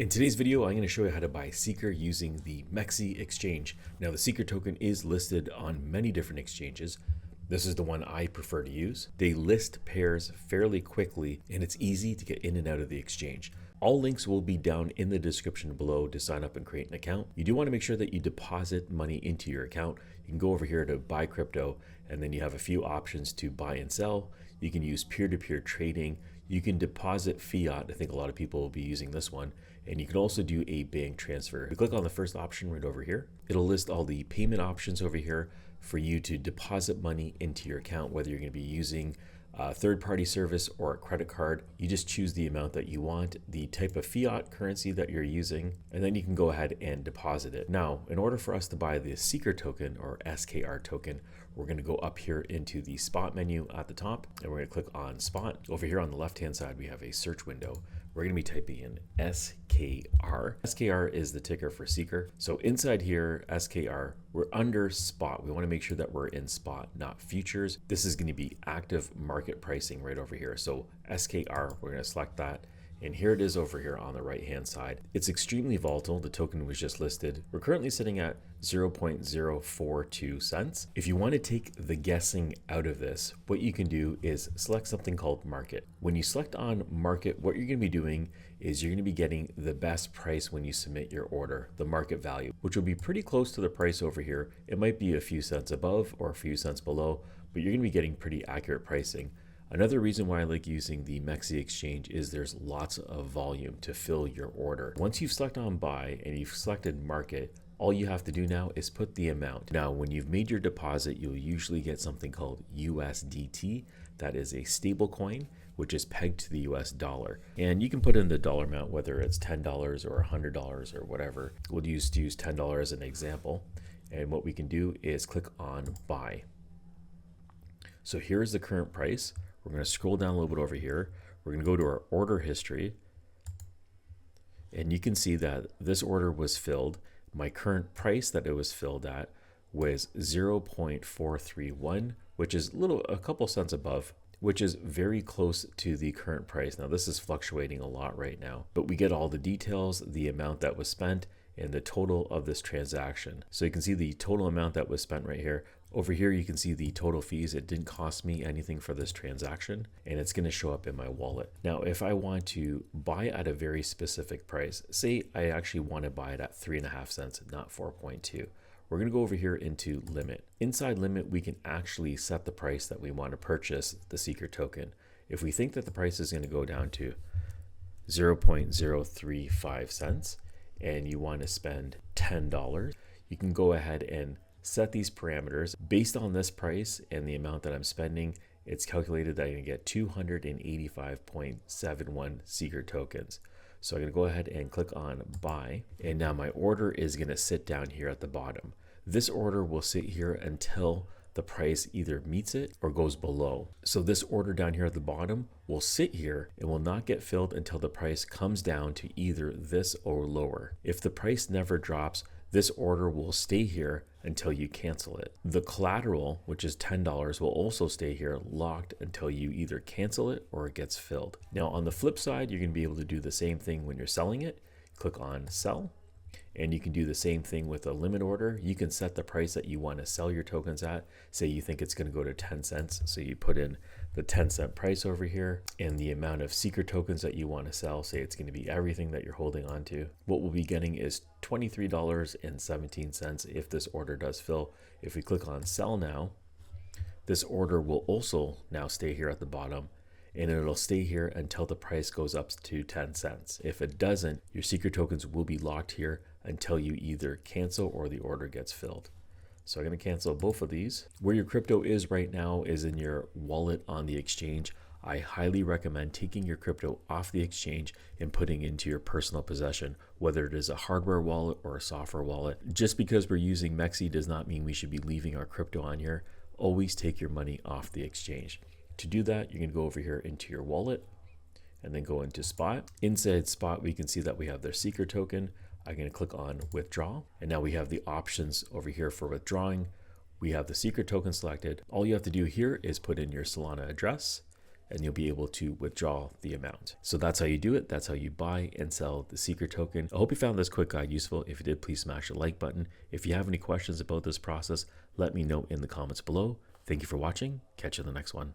In today's video, I'm going to show you how to buy Seeker using the MEXC exchange. Now, the Seeker token is listed on many different exchanges. This is the one I prefer to use. They list pairs fairly quickly, and it's easy to get in and out of the exchange. All links will be down in the description below to sign up and create an account. You do want to make sure that you deposit money into your account. You can go over here to buy crypto, and then you have a few options to buy and sell. You can use peer-to-peer trading. You can deposit fiat. I think a lot of people will be using this one. And you can also do a bank transfer. If you click on the first option right over here, it'll list all the payment options over here for you to deposit money into your account, whether you're going to be using a third-party service or a credit card. You just choose the amount that you want, the type of fiat currency that you're using, and then you can go ahead and deposit it. Now, in order for us to buy the Seeker token or SKR token, we're going to go up here into the spot menu at the top, and we're going to click on spot. Over here on the left-hand side, we have a search window. We're going to be typing in SKR. SKR is the ticker for Seeker. So inside here, SKR, we're under spot. We want to make sure that we're in spot, not futures. This is going to be active market pricing right over here. So SKR, we're going to select that. And here it is over here on the right hand side. It's extremely volatile. The token was just listed. We're currently sitting at 0.042 cents. If you want to take the guessing out of this, what you can do is select something called market. When you select on market, what you're going to be doing is you're going to be getting the best price when you submit your order, the market value, which will be pretty close to the price over here. It might be a few cents above or a few cents below, but you're going to be getting pretty accurate pricing. Another reason why I like using the MEXC exchange is there's lots of volume to fill your order. Once you've selected on buy and you've selected market, all you have to do now is put the amount. Now, when you've made your deposit, you'll usually get something called USDT. That is a stable coin, which is pegged to the US dollar. And you can put in the dollar amount, whether it's $10 or $100 or whatever. We'll use $10 as an example. And what we can do is click on buy. So here's the current price. We're going to scroll down a little bit over here. We're going to go to our order history. And you can see that this order was filled. My current price that it was filled at was 0.431, which is a couple cents above, which is very close to the current price. Now, this is fluctuating a lot right now, but we get all the details, the amount that was spent, and the total of this transaction. So you can see the total amount that was spent right here. Over here, you can see the total fees. It didn't cost me anything for this transaction, and it's going to show up in my wallet. Now, if I want to buy at a very specific price, say I actually want to buy it at 3.5 cents, not 4.2. We're going to go over here into limit. Inside limit, we can actually set the price that we want to purchase the Seeker token. If we think that the price is going to go down to 0.035 cents and you want to spend $10, you can go ahead and set these parameters. Based on this price and the amount that I'm spending, it's calculated that I'm going to get 285.71 Seeker tokens. So I'm going to go ahead and click on buy. And now my order is going to sit down here at the bottom. This order will sit here until the price either meets it or goes below. So this order down here at the bottom will sit here and will not get filled until the price comes down to either this or lower. If the price never drops, this order will stay here until you cancel it. The collateral, which is $10, will also stay here locked until you either cancel it or it gets filled. Now, on the flip side, you're going to be able to do the same thing when you're selling it. Click on sell, and you can do the same thing with a limit order. You can set the price that you want to sell your tokens at. Say you think it's going to go to 10 cents. So you put in the 10-cent price over here and the amount of Seeker tokens that you want to sell. Say it's going to be everything that you're holding on to. What we'll be getting is $23.17 if this order does fill. If we click on sell now, this order will also now stay here at the bottom, and it'll stay here until the price goes up to 10 cents. If it doesn't, your Seeker tokens will be locked here until you either cancel or the order gets filled. So I'm going to cancel both of these. Where your crypto is right now is in your wallet on the exchange. I highly recommend taking your crypto off the exchange and putting into your personal possession, whether it is a hardware wallet or a software wallet. Just because we're using MEXC does not mean we should be leaving our crypto on here. Always take your money off the exchange. To do that, you're going to go over here into your wallet and then go into spot. Inside spot, we can see that we have their Seeker token. I'm going to click on withdraw, and now we have the options over here for withdrawing. We have the Seeker token selected. All you have to do here is put in your Solana address, and you'll be able to withdraw the amount. So that's how you do it. That's how you buy and sell the SKR token. I hope you found this quick guide useful. If you did, please smash the like button. If you have any questions about this process, let me know in the comments below. Thank you for watching. Catch you in the next one.